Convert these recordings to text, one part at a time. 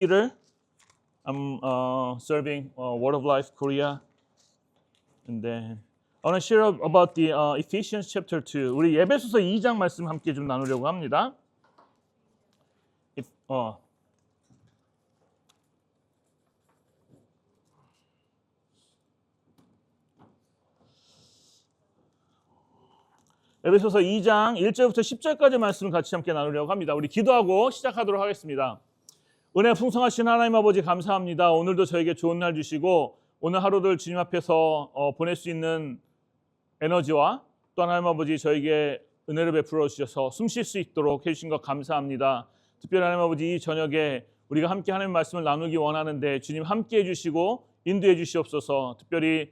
Peter. I'm serving Word of Life Korea, and then I want to share about the Ephesians chapter 2. 우리 에베소서 2장 말씀 함께 좀 나누려고 합니다. 에베소서 2장 1절부터 10절까지 말씀을 같이 함께 나누려고 합니다. 우리 기도하고 시작하도록 하겠습니다. 은혜 풍성하신 하나님 아버지 감사합니다. 오늘도 저에게 좋은 날 주시고 오늘 하루를 주님 앞에서 보낼 수 있는 에너지와 또 하나님 아버지 저에게 은혜를 베풀어 주셔서 숨 쉴 수 있도록 해주신 것 감사합니다. 특별히 하나님 아버지 이 저녁에 우리가 함께 하나님 말씀을 나누기 원하는데 주님 함께 해주시고 인도해 주시옵소서. 특별히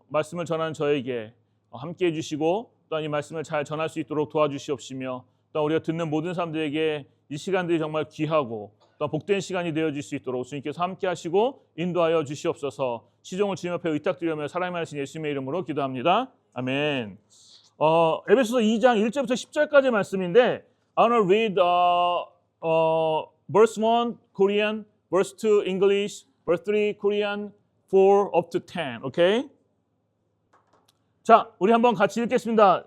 말씀을 전하는 저에게 함께 해주시고 또한 이 말씀을 잘 전할 수 있도록 도와주시옵시며 또 우리가 듣는 모든 사람들에게 이 시간들이 정말 귀하고 또 복된 시간이 되어질 수 있도록 주님께서 함께 하시고 인도하여 주시옵소서. 시종을 주님 앞에 의탁드리며 사랑의 하신 예수님의 이름으로 기도합니다. 아멘. 에베소서 2장 1절부터 10절까지 말씀인데 I want to read verse 1 Korean, verse 2 English, verse 3 Korean, 4 up to 10. Okay? 자, 우리 한번 같이 읽겠습니다.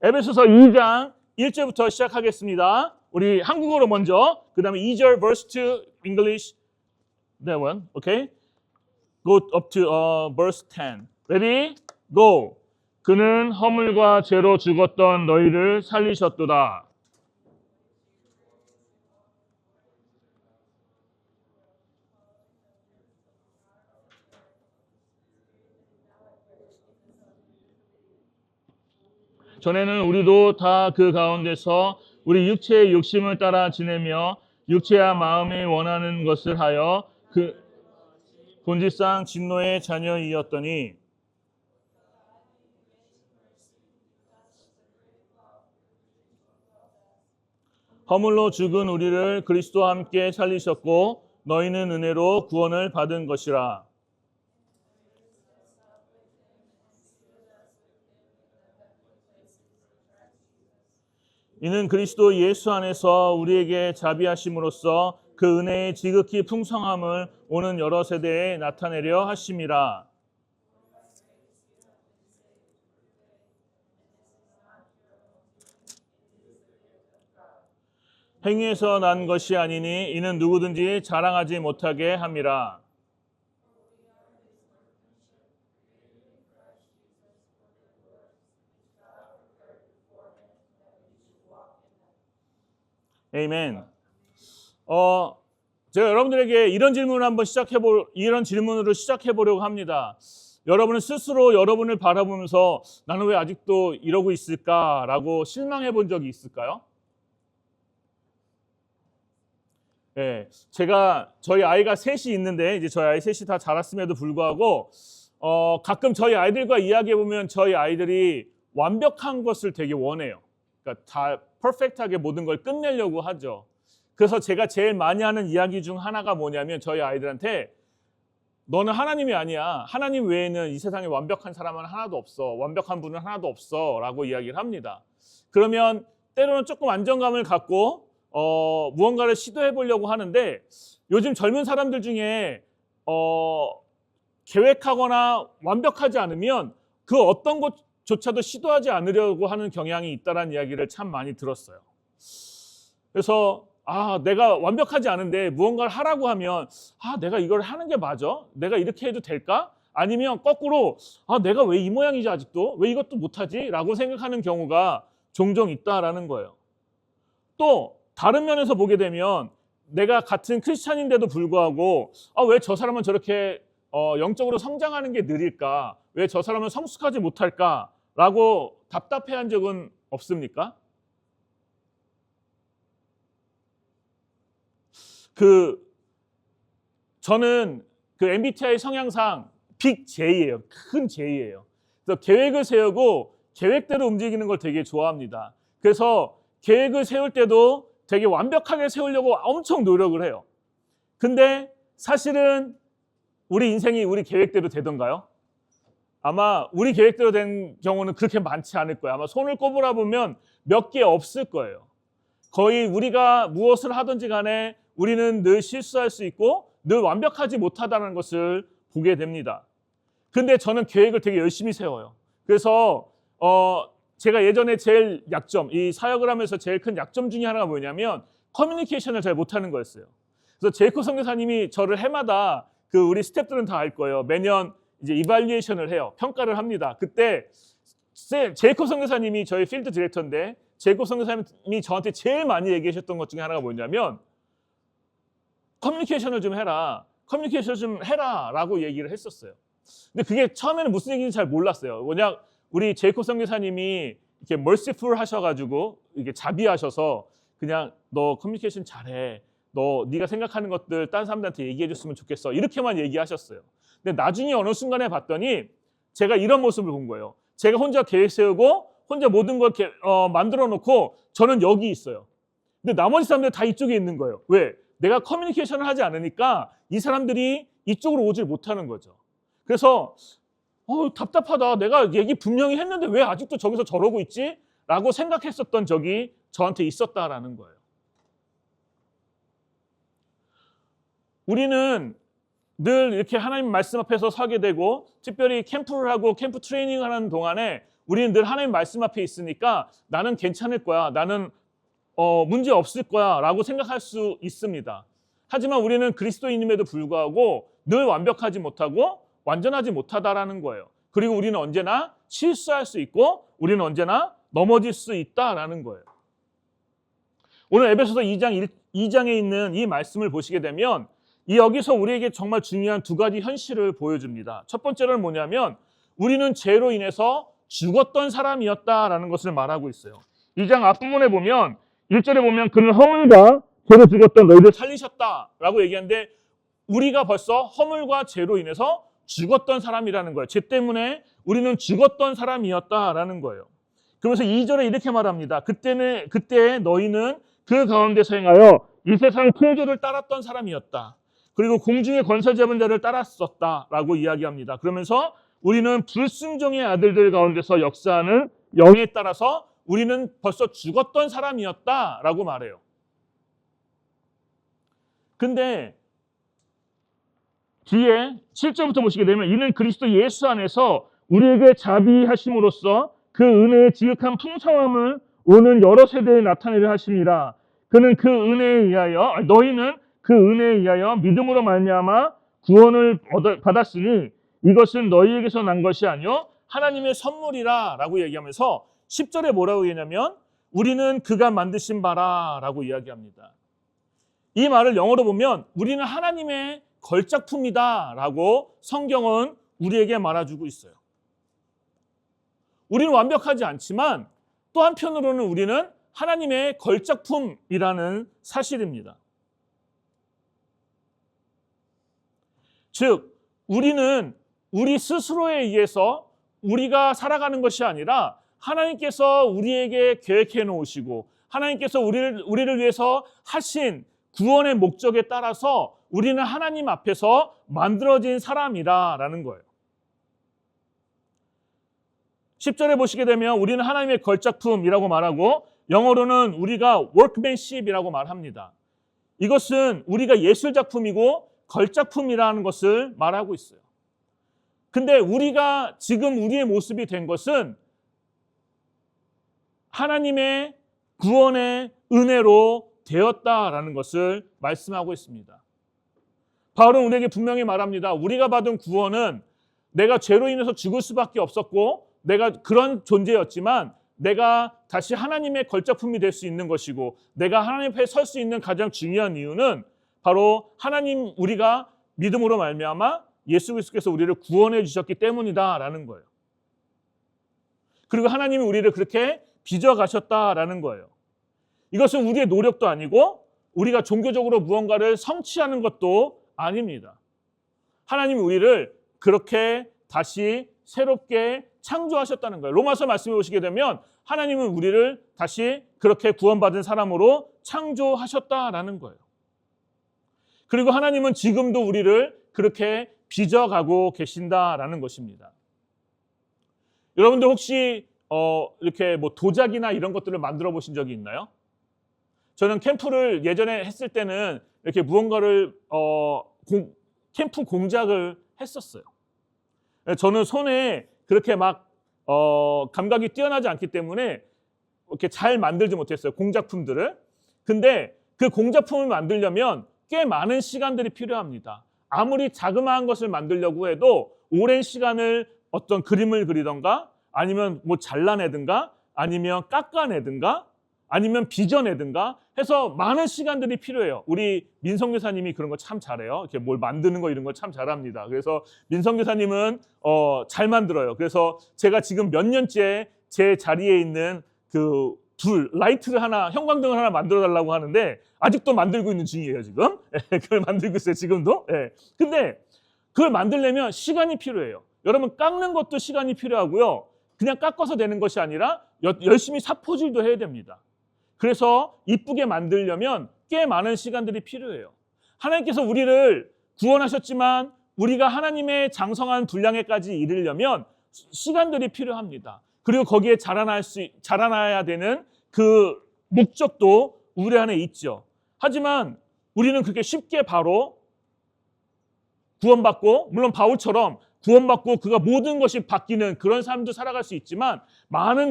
에베소서 2장 1절부터 시작하겠습니다. 우리 한국어로 먼저, 그 다음에 2절 verse 2 English, that one, okay? Go up to verse 10. Ready? Go. 그는 허물과 죄로 죽었던 너희를 살리셨도다. 전에는 우리도 다 그 가운데서 우리 육체의 욕심을 따라 지내며 육체와 마음이 원하는 것을 하여 그 본질상 진노의 자녀이었더니 허물로 죽은 우리를 그리스도와 함께 살리셨고 너희는 은혜로 구원을 받은 것이라. 이는 그리스도 예수 안에서 우리에게 자비하심으로써 그 은혜의 지극히 풍성함을 오는 여러 세대에 나타내려 하심이라. 행위에서 난 것이 아니니 이는 누구든지 자랑하지 못하게 함이라. 아멘. 제가 여러분들에게 이런 질문으로 시작해 보려고 합니다. 여러분은 스스로 여러분을 바라보면서 나는 왜 아직도 이러고 있을까라고 실망해 본 적이 있을까요? 네, 제가 저희 아이가 셋이 있는데 이제 저희 아이 셋이 다 자랐음에도 불구하고 가끔 저희 아이들과 이야기해 보면 저희 아이들이 완벽한 것을 되게 원해요. 그러니까 다 퍼펙트하게 모든 걸 끝내려고 하죠. 그래서 제가 제일 많이 하는 이야기 중 하나가 뭐냐면 저희 아이들한테 너는 하나님이 아니야. 하나님 외에는 이 세상에 완벽한 사람은 하나도 없어. 완벽한 분은 하나도 없어. 라고 이야기를 합니다. 그러면 때로는 조금 안정감을 갖고 무언가를 시도해 보려고 하는데 요즘 젊은 사람들 중에 계획하거나 완벽하지 않으면 그 어떤 것조차도 시도하지 않으려고 하는 경향이 있다는 이야기를 참 많이 들었어요. 그래서 내가 완벽하지 않은데 무언가를 하라고 하면 내가 이걸 하는 게 맞아? 내가 이렇게 해도 될까? 아니면 거꾸로 내가 왜 이 모양이지 아직도? 왜 이것도 못하지? 라고 생각하는 경우가 종종 있다라는 거예요. 또 다른 면에서 보게 되면 내가 같은 크리스찬인데도 불구하고 왜 저 사람은 저렇게 영적으로 성장하는 게 느릴까? 왜 저 사람은 성숙하지 못할까? 라고 답답해한 적은 없습니까? 저는 MBTI 성향상 빅 J예요. 큰 J예요. 그래서 계획을 세우고 계획대로 움직이는 걸 되게 좋아합니다. 그래서 계획을 세울 때도 되게 완벽하게 세우려고 엄청 노력을 해요. 근데 사실은 우리 인생이 우리 계획대로 되던가요? 아마 우리 계획대로 된 경우는 그렇게 많지 않을 거예요. 아마 손을 꼽으라 보면 몇 개 없을 거예요. 거의 우리가 무엇을 하든지 간에 우리는 늘 실수할 수 있고 늘 완벽하지 못하다는 것을 보게 됩니다. 근데 저는 계획을 되게 열심히 세워요. 그래서 제가 예전에 제일 약점, 이 사역을 하면서 제일 큰 약점 중에 하나가 뭐냐면 커뮤니케이션을 잘 못하는 거였어요. 그래서 제이콥 선교사님이 저를 해마다 우리 스태프들은 다 알 거예요. 매년 이제 이발리에이션을 해요. 평가를 합니다. 그때 제이콥 선교사님이 저희 필드 디렉터인데 제이콥 선교사님이 저한테 제일 많이 얘기하셨던 것 중에 하나가 뭐냐면 커뮤니케이션을 좀 해라. 커뮤니케이션을 좀 해라라고 얘기를 했었어요. 근데 그게 처음에는 무슨 얘기인지 잘 몰랐어요. 뭐냐, 우리 제이콥 선교사님이 이렇게 merciful 하셔가지고 이게 자비하셔서 그냥 너 커뮤니케이션 잘해. 네가 생각하는 것들 다른 사람들한테 얘기해줬으면 좋겠어. 이렇게만 얘기하셨어요. 근데 나중에 어느 순간에 봤더니 제가 이런 모습을 본 거예요. 제가 혼자 계획 세우고 혼자 모든 걸 만들어 놓고 저는 여기 있어요. 근데 나머지 사람들 다 이쪽에 있는 거예요. 왜? 내가 커뮤니케이션을 하지 않으니까 이 사람들이 이쪽으로 오질 못하는 거죠. 그래서 답답하다. 내가 얘기 분명히 했는데 왜 아직도 저기서 저러고 있지? 라고 생각했었던 적이 저한테 있었다라는 거예요. 우리는 늘 이렇게 하나님 말씀 앞에서 서게 되고 특별히 캠프를 하고 캠프 트레이닝을 하는 동안에 우리는 늘 하나님 말씀 앞에 있으니까 나는 괜찮을 거야. 나는 문제 없을 거야 라고 생각할 수 있습니다. 하지만 우리는 그리스도인임에도 불구하고 늘 완벽하지 못하고 완전하지 못하다라는 거예요. 그리고 우리는 언제나 실수할 수 있고 우리는 언제나 넘어질 수 있다라는 거예요. 오늘 에베소서 2장에 있는 이 말씀을 보시게 되면 여기서 우리에게 정말 중요한 두 가지 현실을 보여줍니다. 첫 번째는 뭐냐면 우리는 죄로 인해서 죽었던 사람이었다라는 것을 말하고 있어요. 2장 앞부분에 보면 1절에 보면 그는 허물과 죄로 죽었던 너희를 살리셨다라고 얘기하는데 우리가 벌써 허물과 죄로 인해서 죽었던 사람이라는 거예요. 죄 때문에 우리는 죽었던 사람이었다라는 거예요. 그러면서 2절에 이렇게 말합니다. 그때 너희는 그 가운데서 행하여 이 세상 풍조를 따랐던 사람이었다. 그리고 공중의 권세 잡은 자를 따랐었다라고 이야기합니다. 그러면서 우리는 불순종의 아들들 가운데서 역사하는 영에 따라서 우리는 벌써 죽었던 사람이었다라고 말해요. 근데 뒤에 7절부터 보시게 되면 이는 그리스도 예수 안에서 우리에게 자비하심으로써 그 은혜의 지극한 풍성함을 오는 여러 세대에 나타내려 하심이라. 그는 그 은혜에 의하여 너희는 그 은혜에 의하여 믿음으로 말미암아 구원을 받았으니 이것은 너희에게서 난 것이 아니요 하나님의 선물이라 라고 얘기하면서 10절에 뭐라고 얘기하냐면 우리는 그가 만드신 바라 라고 이야기합니다. 이 말을 영어로 보면 우리는 하나님의 걸작품이다 라고 성경은 우리에게 말해주고 있어요. 우리는 완벽하지 않지만 또 한편으로는 우리는 하나님의 걸작품이라는 사실입니다. 즉 우리는 우리 스스로에 의해서 우리가 살아가는 것이 아니라 하나님께서 우리에게 계획해 놓으시고 하나님께서 우리를 위해서 하신 구원의 목적에 따라서 우리는 하나님 앞에서 만들어진 사람이라는 거예요. 10절에 보시게 되면 우리는 하나님의 걸작품이라고 말하고 영어로는 우리가 workmanship이라고 말합니다. 이것은 우리가 예술작품이고 걸작품이라는 것을 말하고 있어요. 근데 우리가 지금 우리의 모습이 된 것은 하나님의 구원의 은혜로 되었다라는 것을 말씀하고 있습니다. 바울은 우리에게 분명히 말합니다. 우리가 받은 구원은 내가 죄로 인해서 죽을 수밖에 없었고 내가 그런 존재였지만 내가 다시 하나님의 걸작품이 될 수 있는 것이고 내가 하나님 앞에 설 수 있는 가장 중요한 이유는 바로 하나님 우리가 믿음으로 말미암아 예수 그리스도께서 우리를 구원해 주셨기 때문이다라는 거예요. 그리고 하나님이 우리를 그렇게 빚어가셨다라는 거예요. 이것은 우리의 노력도 아니고 우리가 종교적으로 무언가를 성취하는 것도 아닙니다. 하나님이 우리를 그렇게 다시 새롭게 창조하셨다는 거예요. 로마서 말씀해 보시게 되면 하나님은 우리를 다시 그렇게 구원받은 사람으로 창조하셨다라는 거예요. 그리고 하나님은 지금도 우리를 그렇게 빚어가고 계신다라는 것입니다. 여러분들 혹시 이렇게 뭐 도자기나 이런 것들을 만들어 보신 적이 있나요? 저는 캠프를 예전에 했을 때는 이렇게 무언가를 캠프 공작을 했었어요. 저는 손에 그렇게 막 감각이 뛰어나지 않기 때문에 이렇게 잘 만들지 못했어요, 공작품들을. 근데 그 공작품을 만들려면 꽤 많은 시간들이 필요합니다. 아무리 자그마한 것을 만들려고 해도 오랜 시간을 어떤 그림을 그리던가 아니면 뭐 잘라내든가 아니면 깎아내든가 아니면 빚어내든가 해서 많은 시간들이 필요해요. 우리 민성 교사님이 그런 거 참 잘해요. 이렇게 뭘 만드는 거 이런 거 참 잘합니다. 그래서 민성 교사님은 잘 만들어요. 그래서 제가 지금 몇 년째 제 자리에 있는 그 라이트를 하나, 형광등을 하나 만들어 달라고 하는데 아직도 만들고 있는 중이에요, 지금. 그걸 만들고 있어요, 지금도. 근데 그걸 만들려면 시간이 필요해요. 여러분, 깎는 것도 시간이 필요하고요. 그냥 깎아서 되는 것이 아니라 열심히 사포질도 해야 됩니다. 그래서 이쁘게 만들려면 꽤 많은 시간들이 필요해요. 하나님께서 우리를 구원하셨지만 우리가 하나님의 장성한 분량에까지 이르려면 시간들이 필요합니다. 그리고 거기에 자라나야 되는 그 목적도 우리 안에 있죠. 하지만 우리는 그렇게 쉽게 바로 구원받고, 물론 바울처럼 구원받고 그가 모든 것이 바뀌는 그런 삶도 살아갈 수 있지만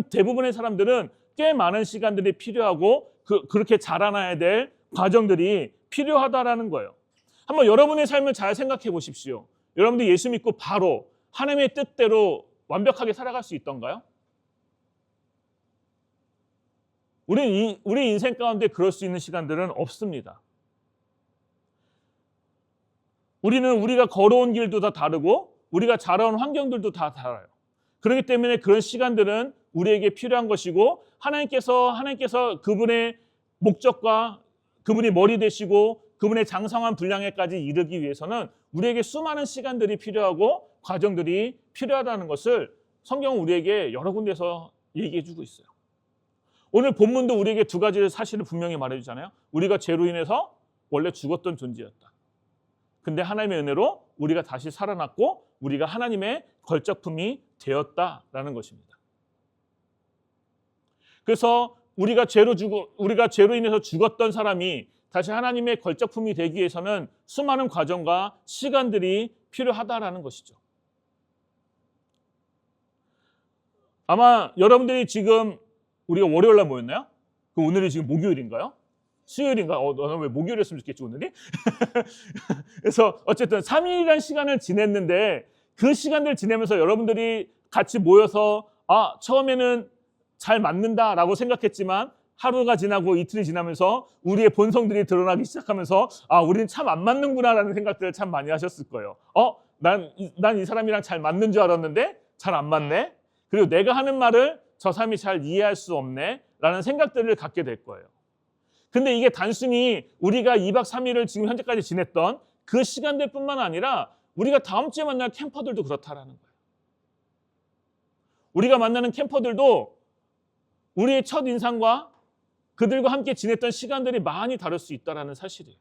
대부분의 사람들은 꽤 많은 시간들이 필요하고 그렇게 자라나야 될 과정들이 필요하다라는 거예요. 한번 여러분의 삶을 잘 생각해 보십시오. 여러분들 예수 믿고 바로 하나님의 뜻대로 완벽하게 살아갈 수 있던가요? 우리 인생 가운데 그럴 수 있는 시간들은 없습니다. 우리가 걸어온 길도 다 다르고 우리가 자라온 환경들도 다 달라요. 그렇기 때문에 그런 시간들은 우리에게 필요한 것이고 하나님께서 그분의 목적과 그분이 머리 되시고 그분의 장성한 분량에까지 이르기 위해서는 우리에게 수많은 시간들이 필요하고 과정들이 필요하다는 것을 성경은 우리에게 여러 군데서 얘기해 주고 있어요. 오늘 본문도 우리에게 두 가지 사실을 분명히 말해주잖아요. 우리가 죄로 인해서 원래 죽었던 존재였다. 근데 하나님의 은혜로 우리가 다시 살아났고 우리가 하나님의 걸작품이 되었다라는 것입니다. 그래서 우리가 죄로 인해서 죽었던 사람이 다시 하나님의 걸작품이 되기 위해서는 수많은 과정과 시간들이 필요하다라는 것이죠. 아마 여러분들이 지금 우리가 월요일 날 모였나요? 오늘이 지금 목요일인가요? 수요일인가? 너는 왜 목요일이었으면 좋겠지, 오늘이? 그래서 어쨌든 3일이라는 시간을 지냈는데 그 시간을 지내면서 여러분들이 같이 모여서 처음에는 잘 맞는다라고 생각했지만 하루가 지나고 이틀이 지나면서 우리의 본성들이 드러나기 시작하면서 우리는 참 안 맞는구나라는 생각들을 참 많이 하셨을 거예요. 난 이 사람이랑 잘 맞는 줄 알았는데 잘 안 맞네. 그리고 내가 하는 말을 저 사람이 잘 이해할 수 없네 라는 생각들을 갖게 될 거예요. 근데 이게 단순히 우리가 2박 3일을 지금 현재까지 지냈던 그 시간들 뿐만 아니라 우리가 다음 주에 만날 캠퍼들도 그렇다라는 거예요. 우리가 만나는 캠퍼들도 우리의 첫 인상과 그들과 함께 지냈던 시간들이 많이 다를 수 있다는 사실이에요.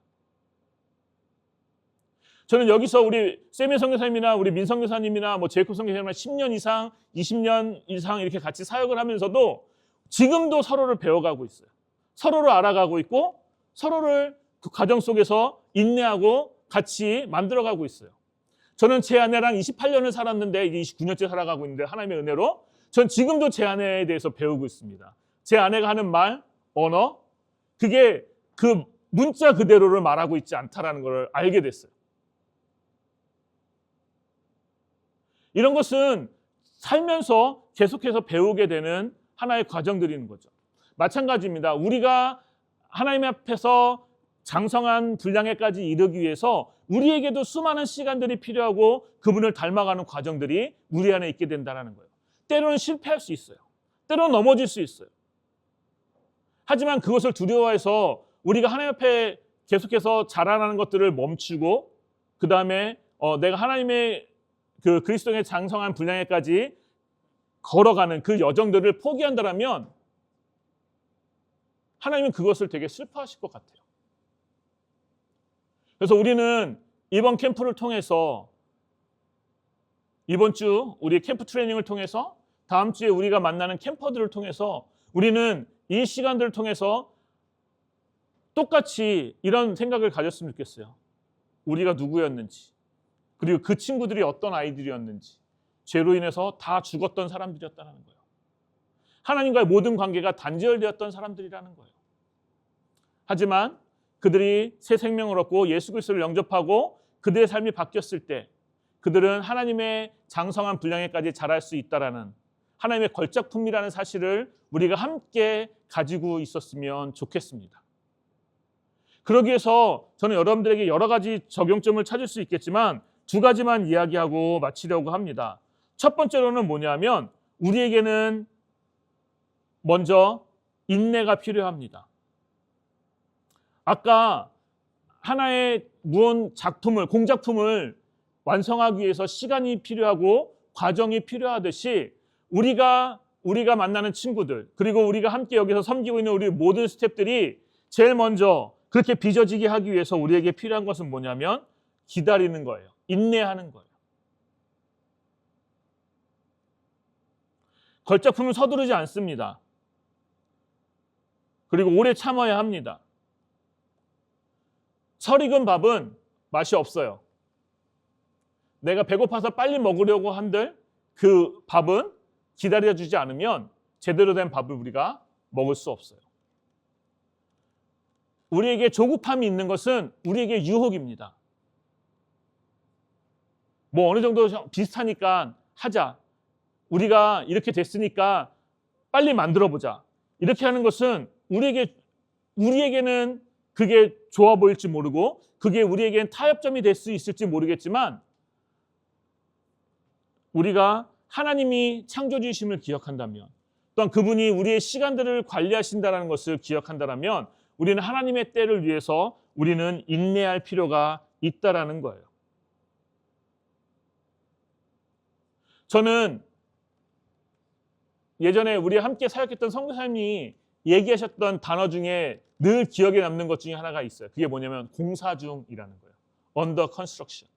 저는 여기서 우리 세미 선교사님이나 우리 민성 교사님이나 제이콥 선교사님이나 10년 이상, 20년 이상 이렇게 같이 사역을 하면서도 지금도 서로를 배워가고 있어요. 서로를 알아가고 있고 서로를 그 과정 속에서 인내하고 같이 만들어가고 있어요. 저는 제 아내랑 28년을 살았는데 이제 29년째 살아가고 있는데 하나님의 은혜로 전 지금도 제 아내에 대해서 배우고 있습니다. 제 아내가 하는 말, 언어, 그게 그 문자 그대로를 말하고 있지 않다라는 걸 알게 됐어요. 이런 것은 살면서 계속해서 배우게 되는 하나의 과정들인 거죠. 마찬가지입니다. 우리가 하나님 앞에서 장성한 분량에까지 이르기 위해서 우리에게도 수많은 시간들이 필요하고 그분을 닮아가는 과정들이 우리 안에 있게 된다는 거예요. 때로는 실패할 수 있어요. 때로는 넘어질 수 있어요. 하지만 그것을 두려워해서 우리가 하나님 앞에 계속해서 자라나는 것들을 멈추고 그 다음에 내가 하나님의 그 그리스도의 장성한 분량에까지 걸어가는 그 여정들을 포기한다면 하나님은 그것을 되게 슬퍼하실 것 같아요. 그래서 우리는 이번 캠프를 통해서 이번 주 우리 캠프 트레이닝을 통해서 다음 주에 우리가 만나는 캠퍼들을 통해서 우리는 이 시간들을 통해서 똑같이 이런 생각을 가졌으면 좋겠어요. 우리가 누구였는지, 그리고 그 친구들이 어떤 아이들이었는지, 죄로 인해서 다 죽었던 사람들이었다는 거예요. 하나님과의 모든 관계가 단절되었던 사람들이라는 거예요. 하지만 그들이 새 생명을 얻고 예수 그리스도를 영접하고 그들의 삶이 바뀌었을 때 그들은 하나님의 장성한 분량에까지 자랄 수 있다라는 하나님의 걸작품이라는 사실을 우리가 함께 가지고 있었으면 좋겠습니다. 그러기 위해서 저는 여러분들에게 여러 가지 적용점을 찾을 수 있겠지만 두 가지만 이야기하고 마치려고 합니다. 첫 번째로는 뭐냐면 우리에게는 먼저 인내가 필요합니다. 아까 하나의 작품을, 공작품을 완성하기 위해서 시간이 필요하고 과정이 필요하듯이 우리가 만나는 친구들, 그리고 우리가 함께 여기서 섬기고 있는 우리 모든 스태프들이 제일 먼저 그렇게 빚어지게 하기 위해서 우리에게 필요한 것은 뭐냐면 기다리는 거예요. 인내하는 거예요. 걸작품은 서두르지 않습니다. 그리고 오래 참아야 합니다. 설익은 밥은 맛이 없어요. 내가 배고파서 빨리 먹으려고 한들 그 밥은 기다려주지 않으면 제대로 된 밥을 우리가 먹을 수 없어요. 우리에게 조급함이 있는 것은 우리에게 유혹입니다. 뭐 어느 정도 비슷하니까 하자. 우리가 이렇게 됐으니까 빨리 만들어보자. 이렇게 하는 것은 우리에게는 그게 좋아 보일지 모르고 그게 우리에겐 타협점이 될 수 있을지 모르겠지만 우리가 하나님이 창조주이심을 기억한다면 또한 그분이 우리의 시간들을 관리하신다는 것을 기억한다면 우리는 하나님의 때를 위해서 우리는 인내할 필요가 있다라는 거예요. 저는 예전에 우리 함께 사역했던 선교사님이 얘기하셨던 단어 중에 늘 기억에 남는 것 중에 하나가 있어요. 그게 뭐냐면 공사 중이라는 거예요. Under construction.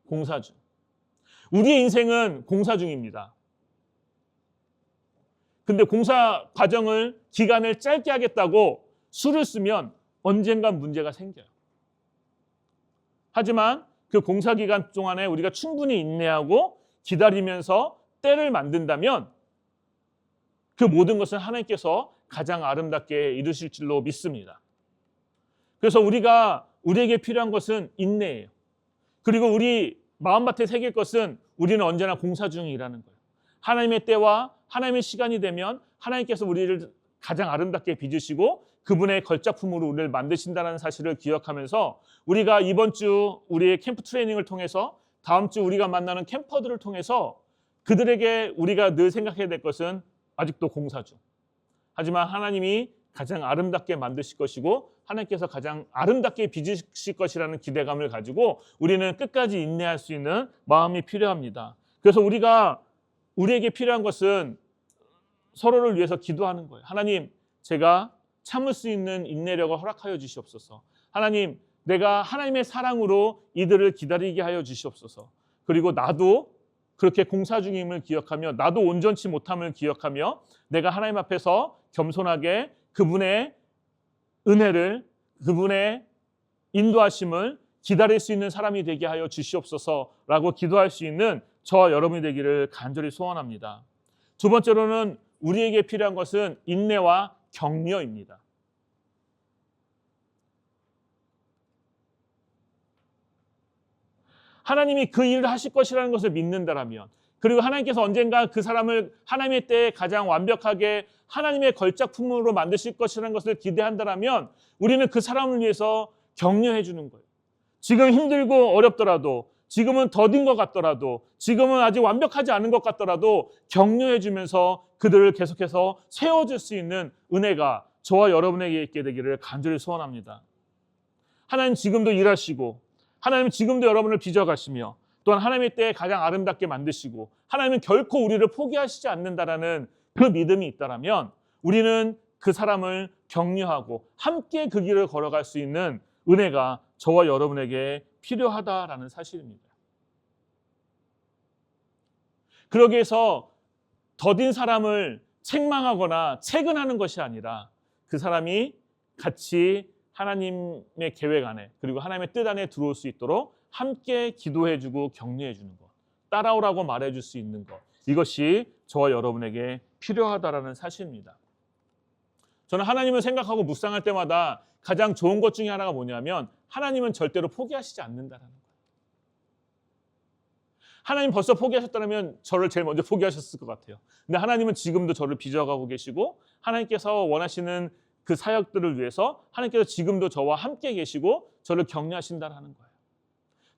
공사 중. 우리의 인생은 공사 중입니다. 근데 공사 과정을 기간을 짧게 하겠다고 수를 쓰면 언젠간 문제가 생겨요. 하지만 그 공사 기간 동안에 우리가 충분히 인내하고 기다리면서 때를 만든다면 그 모든 것은 하나님께서 가장 아름답게 이루실 줄로 믿습니다. 그래서 우리에게 필요한 것은 인내예요. 그리고 우리 마음밭에 새길 것은 우리는 언제나 공사 중이라는 거예요. 하나님의 때와 하나님의 시간이 되면 하나님께서 우리를 가장 아름답게 빚으시고 그분의 걸작품으로 우리를 만드신다는 사실을 기억하면서 우리가 이번 주 우리의 캠프 트레이닝을 통해서 다음 주 우리가 만나는 캠퍼들을 통해서 그들에게 우리가 늘 생각해야 될 것은 아직도 공사 중. 하지만 하나님이 가장 아름답게 만드실 것이고 하나님께서 가장 아름답게 빚으실 것이라는 기대감을 가지고 우리는 끝까지 인내할 수 있는 마음이 필요합니다. 그래서 우리에게 필요한 것은 서로를 위해서 기도하는 거예요. 하나님, 제가 참을 수 있는 인내력을 허락하여 주시옵소서. 하나님, 내가 하나님의 사랑으로 이들을 기다리게 하여 주시옵소서. 그리고 나도 그렇게 공사 중임을 기억하며 나도 온전치 못함을 기억하며 내가 하나님 앞에서 겸손하게 그분의 은혜를, 그분의 인도하심을 기다릴 수 있는 사람이 되게 하여 주시옵소서라고 기도할 수 있는 저와 여러분이 되기를 간절히 소원합니다. 두 번째로는 우리에게 필요한 것은 인내와 격려입니다. 하나님이 그 일을 하실 것이라는 것을 믿는다라면, 그리고 하나님께서 언젠가 그 사람을 하나님의 때에 가장 완벽하게 하나님의 걸작품으로 만드실 것이라는 것을 기대한다라면 우리는 그 사람을 위해서 격려해 주는 거예요. 지금 힘들고 어렵더라도, 지금은 더딘 것 같더라도, 지금은 아직 완벽하지 않은 것 같더라도 격려해 주면서 그들을 계속해서 세워줄 수 있는 은혜가 저와 여러분에게 있게 되기를 간절히 소원합니다. 하나님 지금도 일하시고 하나님은 지금도 여러분을 빚어가시며 또한 하나님의 때에 가장 아름답게 만드시고 하나님은 결코 우리를 포기하시지 않는다라는 그 믿음이 있다면 우리는 그 사람을 격려하고 함께 그 길을 걸어갈 수 있는 은혜가 저와 여러분에게 필요하다라는 사실입니다. 그러기 위해서 더딘 사람을 책망하거나 체근하는 것이 아니라 그 사람이 같이 하나님의 계획 안에 그리고 하나님의 뜻 안에 들어올 수 있도록 함께 기도해주고 격려해주는 것, 따라오라고 말해줄 수 있는 것, 이것이 저와 여러분에게 필요하다라는 사실입니다. 저는 하나님을 생각하고 묵상할 때마다 가장 좋은 것 중에 하나가 뭐냐면 하나님은 절대로 포기하시지 않는다라는 거예요. 하나님 벌써 포기하셨다면 저를 제일 먼저 포기하셨을 것 같아요. 근데 하나님은 지금도 저를 빚어가고 계시고 하나님께서 원하시는 그 사역들을 위해서 하나님께서 지금도 저와 함께 계시고 저를 격려하신다는 거예요.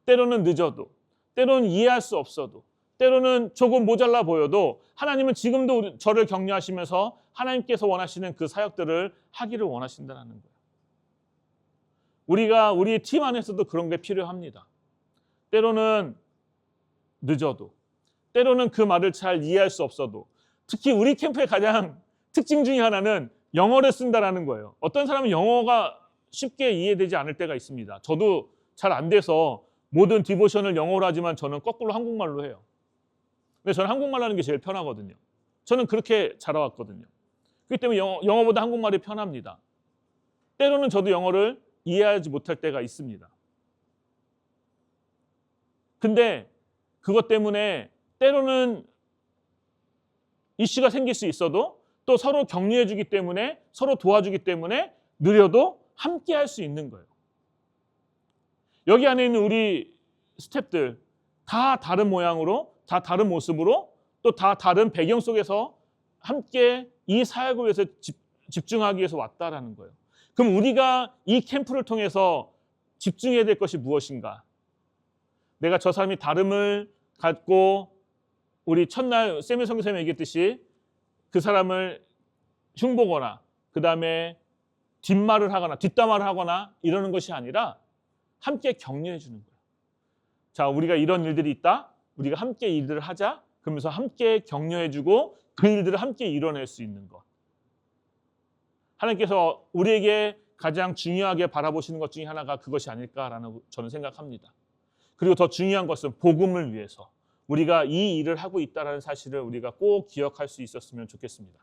때로는 늦어도, 때로는 이해할 수 없어도, 때로는 조금 모자라 보여도 하나님은 지금도 저를 격려하시면서 하나님께서 원하시는 그 사역들을 하기를 원하신다는 거예요. 우리가 우리 팀 안에서도 그런 게 필요합니다. 때로는 늦어도, 때로는 그 말을 잘 이해할 수 없어도, 특히 우리 캠프의 가장 특징 중에 하나는 영어를 쓴다라는 거예요. 어떤 사람은 영어가 쉽게 이해되지 않을 때가 있습니다. 저도 잘 안 돼서 모든 디보션을 영어로 하지만 저는 거꾸로 한국말로 해요. 근데 저는 한국말 하는 게 제일 편하거든요. 저는 그렇게 자라왔거든요. 그렇기 때문에 영어보다 한국말이 편합니다. 때로는 저도 영어를 이해하지 못할 때가 있습니다. 근데 그것 때문에 때로는 이슈가 생길 수 있어도 또 서로 격려해 주기 때문에 서로 도와주기 때문에 느려도 함께 할 수 있는 거예요. 여기 안에 있는 우리 스태프들 다 다른 모양으로 다 다른 모습으로 또 다 다른 배경 속에서 함께 이 사역을 위해서 집중하기 위해서 왔다라는 거예요. 그럼 우리가 이 캠프를 통해서 집중해야 될 것이 무엇인가? 내가 저 사람이 다름을 갖고 우리 첫날 세미 선교사님이 얘기했듯이 그 사람을 흉보거나 그 다음에 뒷말을 하거나 뒷담화를 하거나 이러는 것이 아니라 함께 격려해 주는 거예요. 자, 우리가 이런 일들이 있다. 우리가 함께 일들을 하자. 그러면서 함께 격려해 주고 그 일들을 함께 이뤄낼 수 있는 것. 하나님께서 우리에게 가장 중요하게 바라보시는 것 중에 하나가 그것이 아닐까라는 저는 생각합니다. 그리고 더 중요한 것은 복음을 위해서 우리가 이 일을 하고 있다는 사실을 우리가 꼭 기억할 수 있었으면 좋겠습니다.